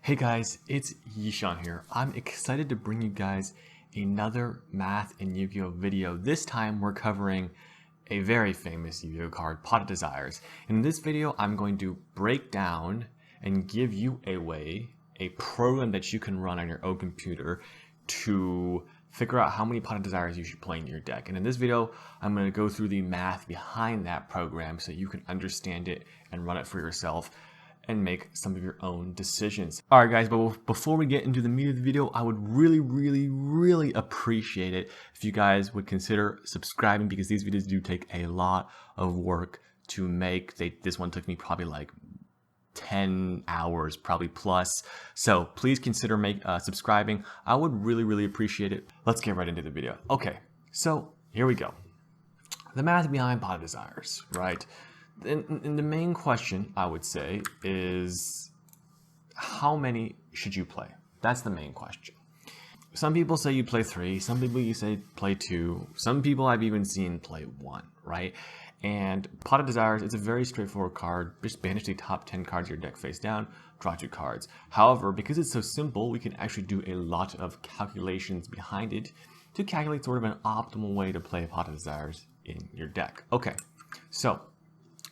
Hey guys, it's Yishan here. I'm excited to bring you guys another Math and Yu-Gi-Oh video. This time we're covering a very famous Yu-Gi-Oh card, Pot of Desires. In this video, I'm going to break down and give you a program that you can run on your own computer to figure out how many Pot of Desires you should play in your deck. And in this video, I'm going to go through the math behind that program so you can understand it and run it for yourself and make some of your own decisions. All right, guys, but before we get into the meat of the video, I would really appreciate it if you guys would consider subscribing, because these videos do take a lot of work to make. This one took me probably like 10 hours, probably plus. So please consider subscribing. I would really appreciate it. Let's get right into the video. Okay, so here we go. The math behind Pot of Desires, right? And the main question, I would say, is how many should you play? That's the main question. Some people say you play 3, some people you say play 2, some people I've even seen play 1, right? And Pot of Desires, it's a very straightforward card. Just banish the top 10 cards of your deck face down, draw 2 cards. However, because it's so simple, we can actually do a lot of calculations behind it to calculate sort of an optimal way to play Pot of Desires in your deck. Okay, so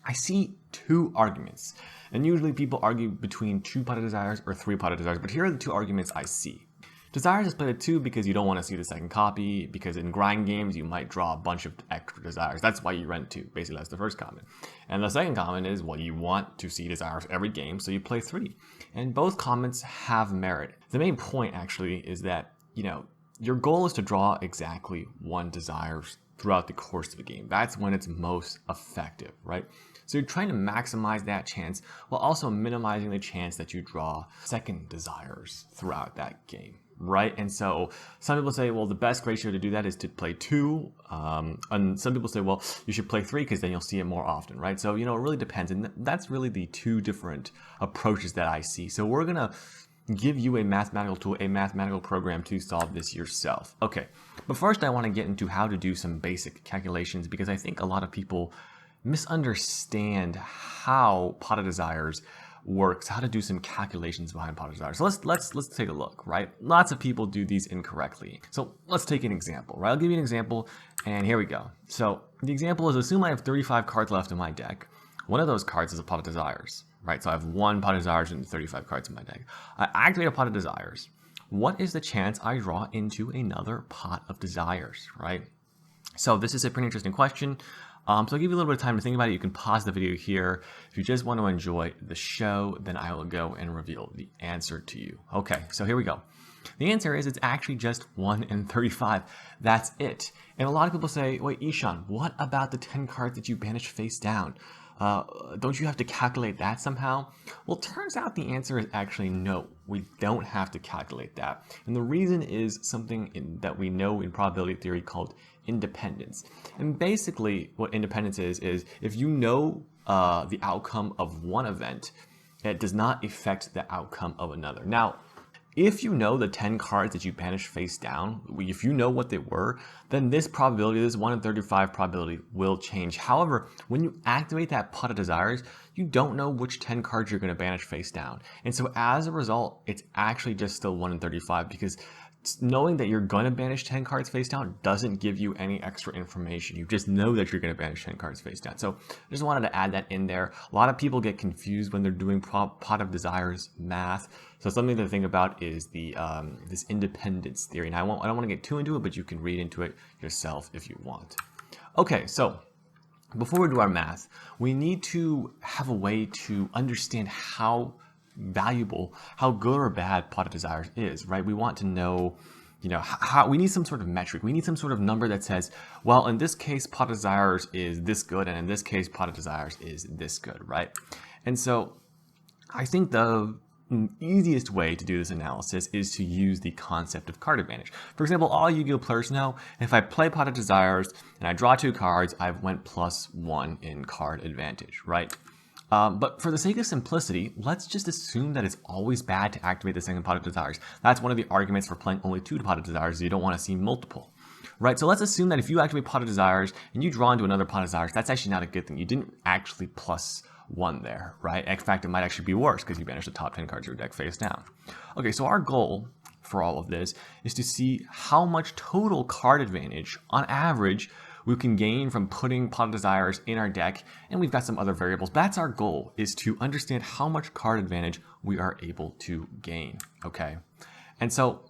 I see 2 arguments, and usually people argue between 2 Pot of Desires or 3 Pot of Desires, but here are the 2 arguments I see. Desires is played at 2 because you don't want to see the second copy, because in grind games you might draw a bunch of extra Desires. That's why you run 2. Basically, that's the first comment. And the second comment is, well, you want to see Desires every game, so you play 3. And both comments have merit. The main point, actually, is that, your goal is to draw exactly 1 Desires throughout the course of a game. That's when it's most effective, right? So you're trying to maximize that chance while also minimizing the chance that you draw second Desires throughout that game, right? And so some people say, well, the best ratio to do that is to play 2. And some people say, well, you should play 3 because then you'll see it more often, right? So, it really depends. And that's really the 2 different approaches that I see. So we're going to give you a mathematical tool, a mathematical program to solve this yourself. Okay, but first I want to get into how to do some basic calculations, because I think a lot of people misunderstand how Pot of Desires works, how to do some calculations behind Pot of Desires. So let's take a look, right? Lots of people do these incorrectly. So let's take an example, right? I'll give you an example, and here we go. So the example is, assume I have 35 cards left in my deck. One of those cards is a Pot of Desires, right? So I have 1 Pot of Desires and 35 cards in my deck. I activate a Pot of Desires. What is the chance I draw into another Pot of Desires, right? So this is a pretty interesting question. So I'll give you a little bit of time to think about it. You can pause the video here. If you just want to enjoy the show, then I will go and reveal the answer to you. Okay, so here we go. The answer is, it's actually just 1 in 35. That's it. And a lot of people say, wait, Yishan, what about the 10 cards that you banish face down? Don't you have to calculate that somehow? Well, turns out the answer is actually no. We don't have to calculate that. And the reason is something that we know in probability theory called independence. And basically what independence is if you know the outcome of one event, it does not affect the outcome of another. Now, if you know the 10 cards that you banished face down, if you know what they were, then this probability, this 1 in 35 probability, will change. However, when you activate that Pot of Desires, you don't know which 10 cards you're going to banish face down. And so as a result, it's actually just still 1 in 35, because knowing that you're going to banish 10 cards face down doesn't give you any extra information. You just know that you're going to banish 10 cards face down. So I just wanted to add that in there. A lot of people get confused when they're doing Pot of Desires math. So something to think about is the this independence theory. Now I don't want to get too into it, but you can read into it yourself if you want. Okay, so before we do our math, we need to have a way to understand how valuable, how good or bad Pot of Desires is, right? We want to know, how we need some sort of metric. We need some sort of number that says, well, in this case, Pot of Desires is this good, and in this case, Pot of Desires is this good, right? And so I think the easiest way to do this analysis is to use the concept of card advantage. For example, all Yu-Gi-Oh players know, if I play Pot of Desires and I draw 2 cards, I've went +1 in card advantage, right? But for the sake of simplicity, let's just assume that it's always bad to activate the second Pot of Desires. That's one of the arguments for playing only 2 Pot of Desires, is you don't want to see multiple. Right, so let's assume that if you activate Pot of Desires and you draw into another Pot of Desires, that's actually not a good thing. You didn't actually plus 1 there, right? In fact, it might actually be worse because you banish the top 10 cards of your deck face down. Okay, so our goal for all of this is to see how much total card advantage, on average, we can gain from putting Pot of Desires in our deck, and we've got some other variables. That's our goal, is to understand how much card advantage we are able to gain, okay? And so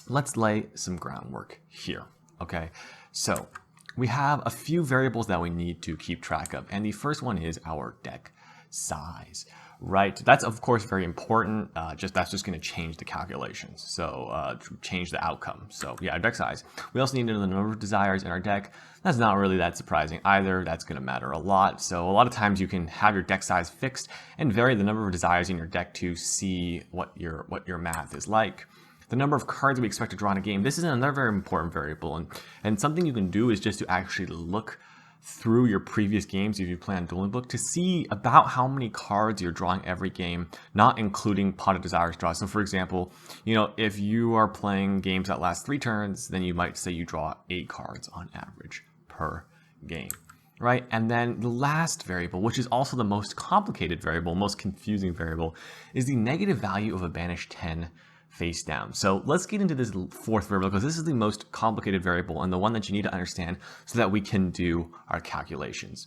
let's lay some groundwork here, okay? So we have a few variables that we need to keep track of, and the first one is our deck size, right? That's of course very important. That's just going to change the calculations, so change the outcome. So yeah, our deck size. We also need to know the number of desires in our deck. That's not really that surprising either. That's going to matter a lot. So a lot of times you can have your deck size fixed and vary the number of desires in your deck to see what your math is like. The number of cards we expect to draw in a game. This is another very important variable, and something you can do is just to actually look through your previous games if you play on Dueling Book to see about how many cards you're drawing every game, not including Pot of Desires draws. So for example, if you are playing games that last 3 turns, then you might say you draw 8 cards on average per game, right? And then the last variable, which is also the most complicated variable, most confusing variable, is the negative value of a banished 10 face down. So let's get into this 4th variable, because this is the most complicated variable and the one that you need to understand so that we can do our calculations.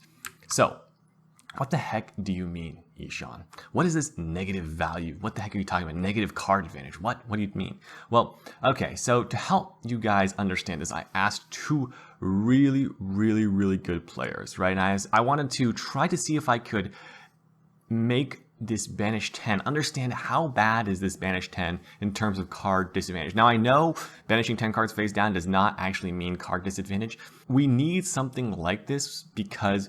So what the heck do you mean, Yishan? What is this negative value? What the heck are you talking about? Negative card advantage? What do you mean? Well, okay, so to help you guys understand this, I asked 2 really good players, right? And I wanted to try to see if I could make this banished 10, understand how bad is this banished 10 in terms of card disadvantage. Now I know banishing 10 cards face down does not actually mean card disadvantage. We need something like this because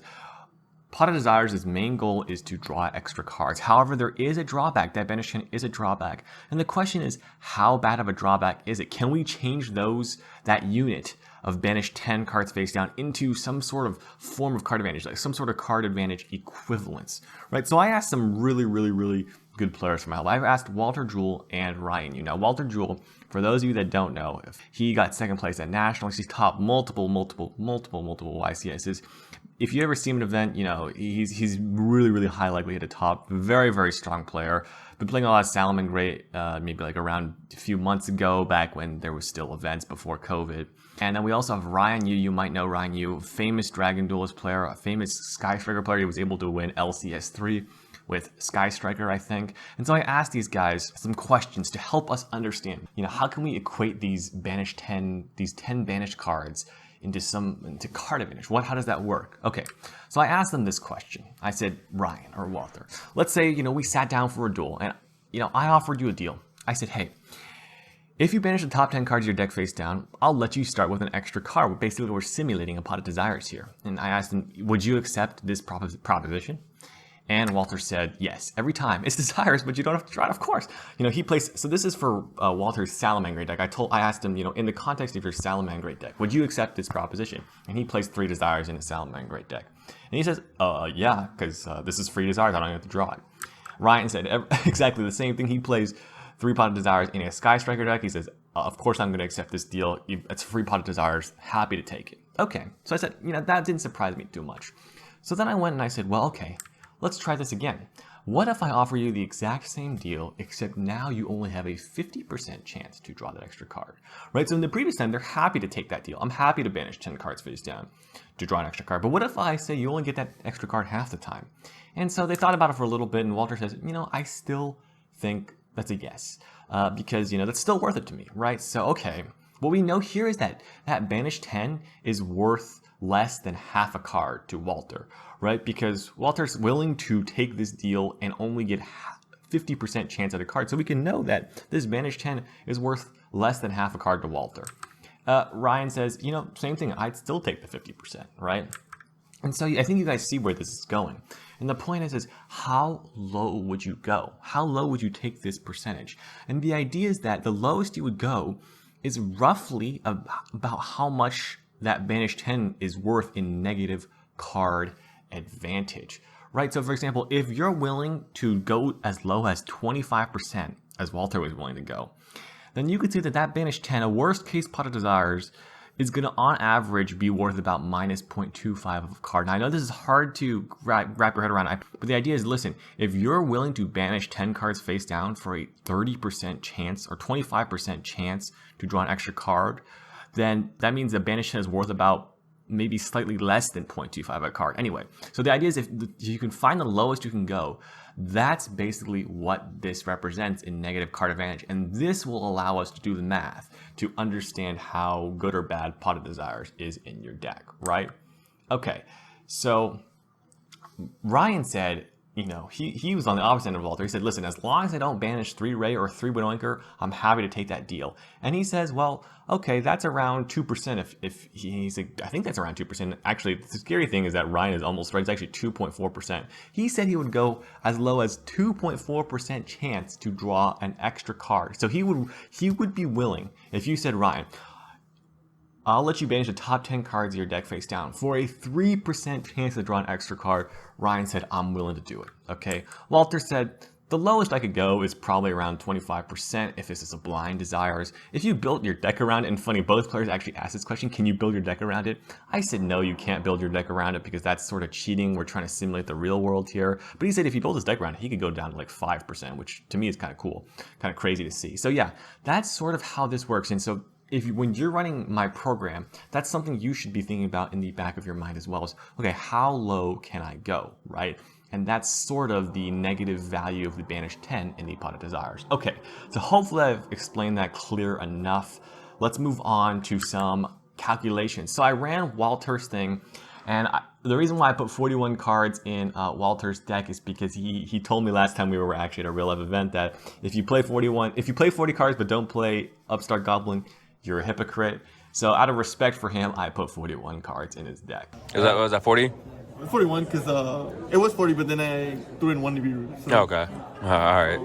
Pot of Desires' main goal is to draw extra cards. However, there is a drawback. That banished 10 is a drawback. And the question is, how bad of a drawback is it? Can we change that unit of banished 10 cards face down into some sort of form of card advantage, like some sort of card advantage equivalence, right? So I asked some really good players for my help. I've asked Walter, Jule, and Ryan Yu. Now, Walter Jule, for those of you that don't know, he got 2nd place at Nationals. He's topped multiple YCSs. If you ever see him at an event, he's really high likelihood to top. Very strong player. Been playing a lot of Salamangreat, maybe like around a few months ago, back when there was still events before COVID. And then we also have Ryan Yu. You might know Ryan Yu, famous Dragon Duelist player, a famous Sky Striker player. He was able to win LCS3 with Sky Striker, I think. And so I asked these guys some questions to help us understand, how can we equate these 10 banished cards into card advantage? How does that work? Okay, so I asked them this question. I said, Ryan or Walter, let's say, we sat down for a duel and, I offered you a deal. I said, hey, if you banish the top 10 cards of your deck face down, I'll let you start with an extra card. Basically, we're simulating a Pot of Desires here. And I asked him, would you accept this proposition? And Walter said, yes, every time. It's Desires, but you don't have to try it, of course. He plays, so this is for Walter's Salamangreat deck. I asked him, in the context of your Salamangreat deck, would you accept this proposition? And he plays 3 Desires in his Salamangreat deck. And he says, yeah, because this is free Desires, I don't have to draw it. Ryan said exactly the same thing. He plays 3 Pot of Desires in a Sky Striker deck. He says, of course I'm going to accept this deal. It's a free Pot of Desires. Happy to take it. Okay. So I said, that didn't surprise me too much. So then I went and I said, well, okay, let's try this again. What if I offer you the exact same deal, except now you only have a 50% chance to draw that extra card, right? So in the previous time, they're happy to take that deal. I'm happy to banish 10 cards face down to draw an extra card. But what if I say you only get that extra card half the time? And so they thought about it for a little bit, and Walter says, I still think that's a yes, because, that's still worth it to me, right? So, okay, what we know here is that banished 10 is worth less than half a card to Walter, right? Because Walter's willing to take this deal and only get 50% chance at a card. So we can know that this banished 10 is worth less than half a card to Walter. Ryan says, same thing, I'd still take the 50%, right? And so I think you guys see where this is going. And the point is how low would you go? How low would you take this percentage? And the idea is that the lowest you would go is roughly about how much that banished 10 is worth in negative card advantage, right? So for example, if you're willing to go as low as 25%, as Walter was willing to go, then you could say that banished 10, a worst case Pot of Desires, is going to, on average, be worth about minus 0.25 of a card. Now, I know this is hard to wrap your head around, but the idea is, listen, if you're willing to banish 10 cards face down for a 30% chance or 25% chance to draw an extra card, then that means the banish 10 is worth about maybe slightly less than 0.25 a card. Anyway, so the idea is if you can find the lowest you can go, that's basically what this represents in negative card advantage. And this will allow us to do the math to understand how good or bad Pot of Desires is in your deck, right? Okay, so Ryan said, you know, he was on the opposite end of Walter. He said, listen, as long as I don't banish 3 Ray or 3 Widow Anchor, I'm happy to take that deal. And he says, well, okay, that's around 2%. If he's like, I think that's around 2%. Actually, the scary thing is that Ryan is almost right. It's actually 2.4%. He said he would go as low as 2.4% chance to draw an extra card. So he would be willing, if you said, Ryan, I'll let you banish the top 10 cards of your deck face down. For a 3% chance to draw an extra card, Ryan said, I'm willing to do it. Okay. Walter said, the lowest I could go is probably around 25% if this is a blind desires. If you built your deck around it, and funny, both players actually asked this question, can you build your deck around it? I said, no, you can't build your deck around it because that's sort of cheating. We're trying to simulate the real world here. But he said if he built his deck around it, he could go down to like 5%, which to me is kind of cool, kind of crazy to see. So yeah, that's sort of how this works. And so when you're running my program, that's something you should be thinking about in the back of your mind as well as, okay, how low can I go, right? And that's sort of the negative value of the Banish 10 in the Pot of Desires. Okay, so hopefully I've explained that clear enough. Let's move on to some calculations. So I ran Walter's thing, and the reason why I put 41 cards in Walter's deck is because he told me last time we were actually at a real life event that if you play 40 cards but don't play Upstart Goblin, you're a hypocrite. So out of respect for him, I put 41 cards in his deck. Was that 40? 41 because it was 40, but then I threw in 1 to be rude. So, okay. All right.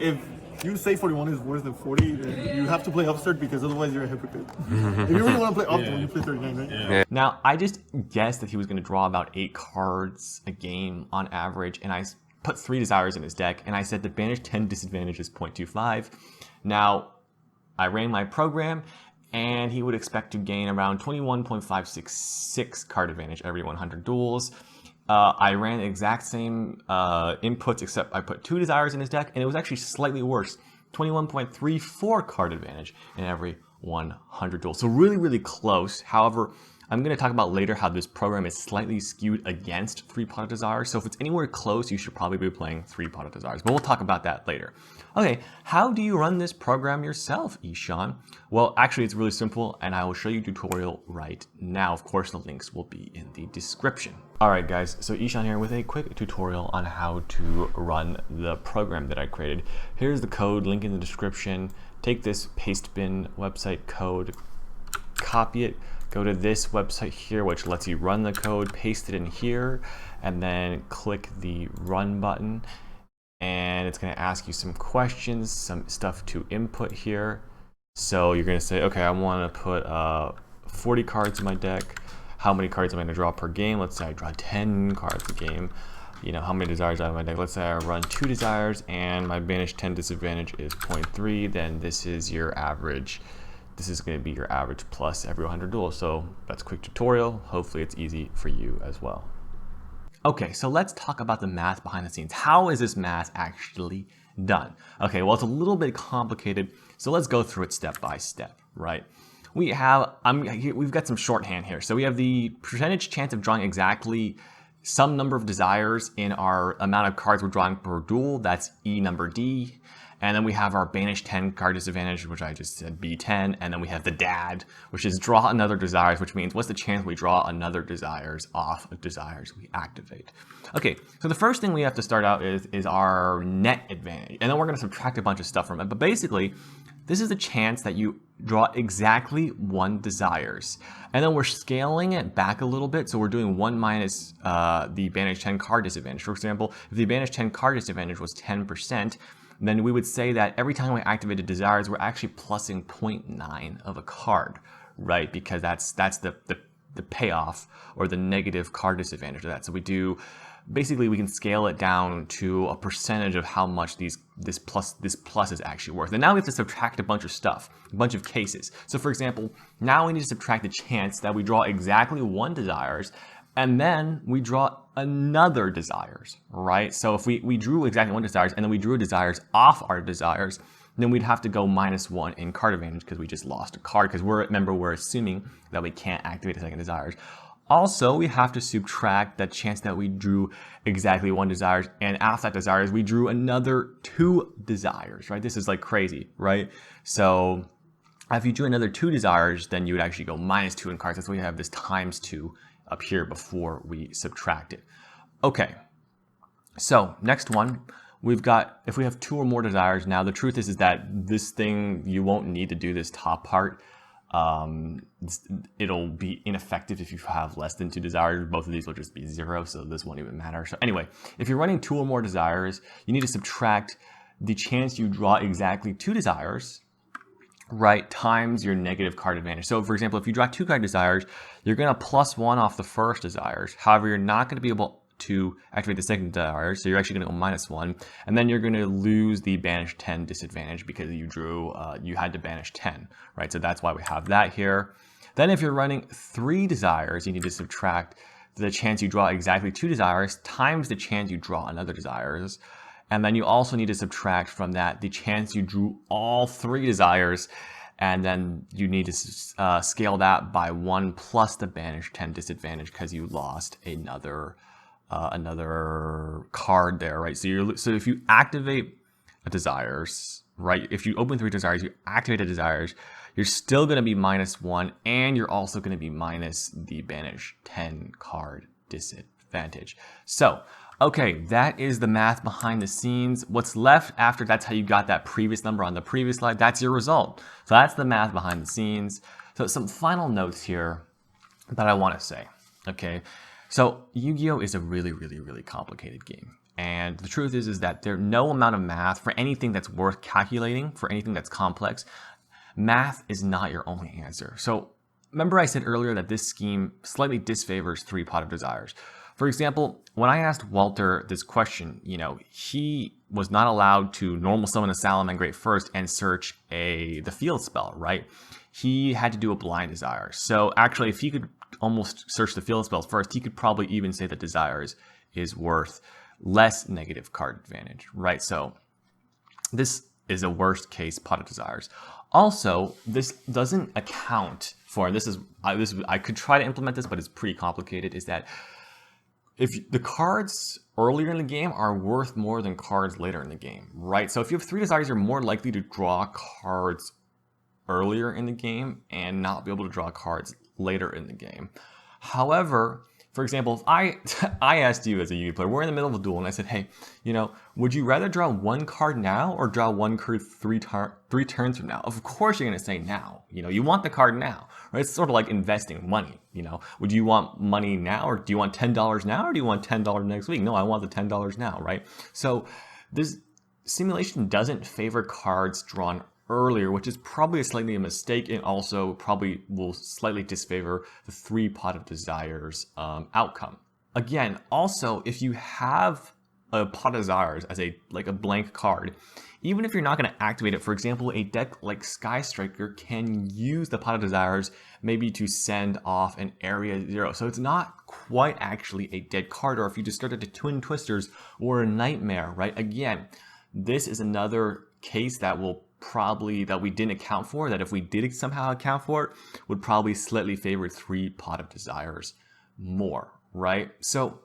If you say 41 is worse than 40, then you have to play Upstart because otherwise you're a hypocrite. If you really want to play Upstart, you play 39, right? Yeah. Now, I just guessed that he was going to draw about 8 cards a game on average, and I put 3 desires in his deck, and I said the Banish 10 disadvantage is 0.25. Now, I ran my program, and he would expect to gain around 21.566 card advantage every 100 duels. I ran the exact same inputs, except I put 2 desires in his deck, and it was actually slightly worse, 21.34 card advantage in every 100 duels. So really, really close. However, I'm going to talk about later how this program is slightly skewed against 3 Pot of Desires. So if it's anywhere close, you should probably be playing 3 Pot of Desires. But we'll talk about that later. Okay, how do you run this program yourself, Yishan? Well, actually, it's really simple, and I will show you a tutorial right now. Of course, the links will be in the description. All right, guys, so Yishan here with a quick tutorial on how to run the program that I created. Here's the code, link in the description. Take this Pastebin website code, copy it, go to this website here, which lets you run the code, paste it in here, and then click the run button. And it's going to ask you some questions, some stuff to input here. So you're going to say, okay, I want to put 40 cards in my deck. How many cards am I going to draw per game? Let's say I draw 10 cards a game. You know, how many desires do I have in my deck? Let's say I run 2 desires and my Banish 10 disadvantage is 0.3. Then this is your average. This is going to be your average plus every 100 duels. So that's a quick tutorial. Hopefully it's easy for you as well. Okay, so let's talk about the math behind the scenes. How is this math actually done? Okay, well, it's a little bit complicated, so let's go through it step by step, right? We've got some shorthand here. So we have the percentage chance of drawing exactly some number of desires in our amount of cards we're drawing per duel. That's E number D. And then we have our Banish 10 card disadvantage, which I just said B10. And then we have the DAD, which is draw another desires, which means what's the chance we draw another desires off of desires we activate. Okay, so the first thing we have to start out is our net advantage. And then we're going to subtract a bunch of stuff from it. But basically, this is the chance that you draw exactly 1 desires. And then we're scaling it back a little bit. So we're doing 1 minus the Banish 10 card disadvantage. For example, if the Banish 10 card disadvantage was 10%, then we would say that every time we activated desires, we're actually plussing 0.9 of a card, right? Because that's the payoff or the negative card disadvantage of that. So we do basically we can scale it down to a percentage of how much this plus is actually worth. And now we have to subtract a bunch of stuff, a bunch of cases. So for example, now we need to subtract the chance that we draw exactly 1 desires, and then we draw another desires, right? So if we drew exactly 1 desires, and then we drew desires off our desires, then we'd have to go -1 in card advantage because we just lost a card, because remember, we're assuming that we can't activate a second desires. Also, we have to subtract the chance that we drew exactly 1 desires, and after that desires, we drew another 2 desires, right? This is like crazy, right? So if you drew another 2 desires, then you would actually go -2 in cards. That's why we have this ×2 up here before we subtract it. Okay, so next one, we've got, if we have 2 or more desires, now the truth is that this thing, you won't need to do this top part. It'll be ineffective if you have less than 2 desires. Both of these will just be 0, so this won't even matter. So anyway, if you're running 2 or more desires, you need to subtract the chance you draw exactly 2 desires, right, times your negative card advantage. So for example, if you draw 2 card desires, you're going to +1 off the first desires. However, you're not going to be able to activate the second desire, so you're actually going to go -1, and then you're going to lose the banish 10 disadvantage because you had to banish 10, right? So that's why we have that here. Then if you're running 3 desires, you need to subtract the chance you draw exactly 2 desires times the chance you draw another desires, and then you also need to subtract from that the chance you drew all 3 desires, and then you need to scale that by 1 plus the banish 10 disadvantage because you lost another card there, right? So if you activate a desires, right? If you open 3 desires, you activate a desires, you're still going to be -1, and you're also going to be minus the banish 10 card disadvantage. So, okay, that is the math behind the scenes. What's left after that's how you got that previous number on the previous slide. That's your result. So that's the math behind the scenes. So some final notes here that I want to say, okay? So Yu-Gi-Oh is a really, really, really complicated game. And the truth is that there's no amount of math for anything that's worth calculating, for anything that's complex. Math is not your only answer. So remember I said earlier that this scheme slightly disfavors 3 pot of desires. For example, when I asked Walter this question, he was not allowed to normal summon a Salamangreat first and search the field spell, right? He had to do a blind desire. So actually, if he could almost search the field spells first, he could probably even say that desires is worth less negative card advantage, right? So this is a worst case pot of desires. Also, this doesn't account for, I could try to implement this, but it's pretty complicated, is that if the cards earlier in the game are worth more than cards later in the game, right? So if you have 3 desires, you're more likely to draw cards earlier in the game and not be able to draw cards later in the game. However, for example, if I asked you as a Yu-Gi-Oh player, we're in the middle of a duel, and I said, hey, would you rather draw 1 card now or draw 1 card 3 turns from now? Of course you're going to say now. You want the card now, right? It's sort of like investing money. Would you want money now, or do you want $10 now, or do you want $10 next week? No, I want the $10 now, right? So this simulation doesn't favor cards drawn earlier, which is probably slightly a mistake, and also probably will slightly disfavor the 3 pot of desires outcome. Again, also, if you have a pot of desires as a blank card, even if you're not going to activate it, for example, a deck like Sky Striker can use the pot of desires maybe to send off an area 0. So it's not quite actually a dead card, or if you discarded a Twin Twisters or a Nightmare, right? Again, this is another case that we didn't account for, that if we did somehow account for it, would probably slightly favor 3 pot of desires more, right? So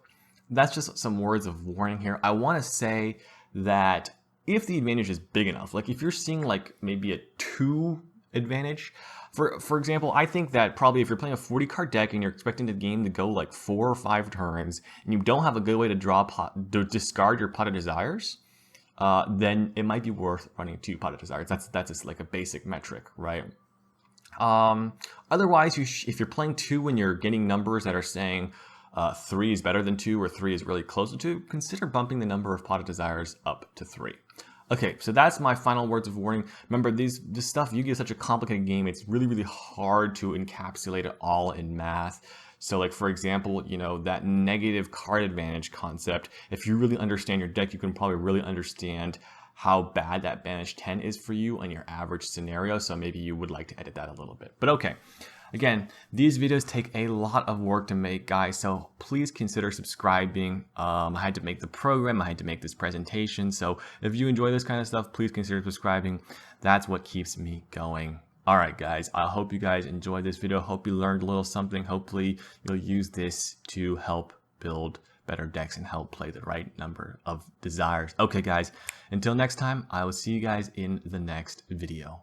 that's just some words of warning here. I want to say that if the advantage is big enough, like if you're seeing maybe a 2 advantage, for example, I think that probably if you're playing a 40 card deck and you're expecting the game to go 4 or 5 turns, and you don't have a good way to discard your pot of desires, then it might be worth running 2 pot of desires. That's just a basic metric, right? Otherwise, if you're playing 2 and you're getting numbers that are saying 3 is better than 2 or 3 is really close to 2, consider bumping the number of pot of desires up to 3. Okay, so that's my final words of warning. Remember, this stuff, Yu-Gi-Oh is such a complicated game, it's really, really hard to encapsulate it all in math. So like, for example, you know, that negative card advantage concept, if you really understand your deck, you can probably really understand how bad that Banish 10 is for you on your average scenario. So maybe you would like to edit that a little bit. But okay, again, these videos take a lot of work to make, guys. So please consider subscribing. I had to make the program. I had to make this presentation. So if you enjoy this kind of stuff, please consider subscribing. That's what keeps me going. All right, guys, I hope you guys enjoyed this video. Hope you learned a little something. Hopefully you'll use this to help build better decks and help play the right number of desires. Okay, guys, until next time, I will see you guys in the next video.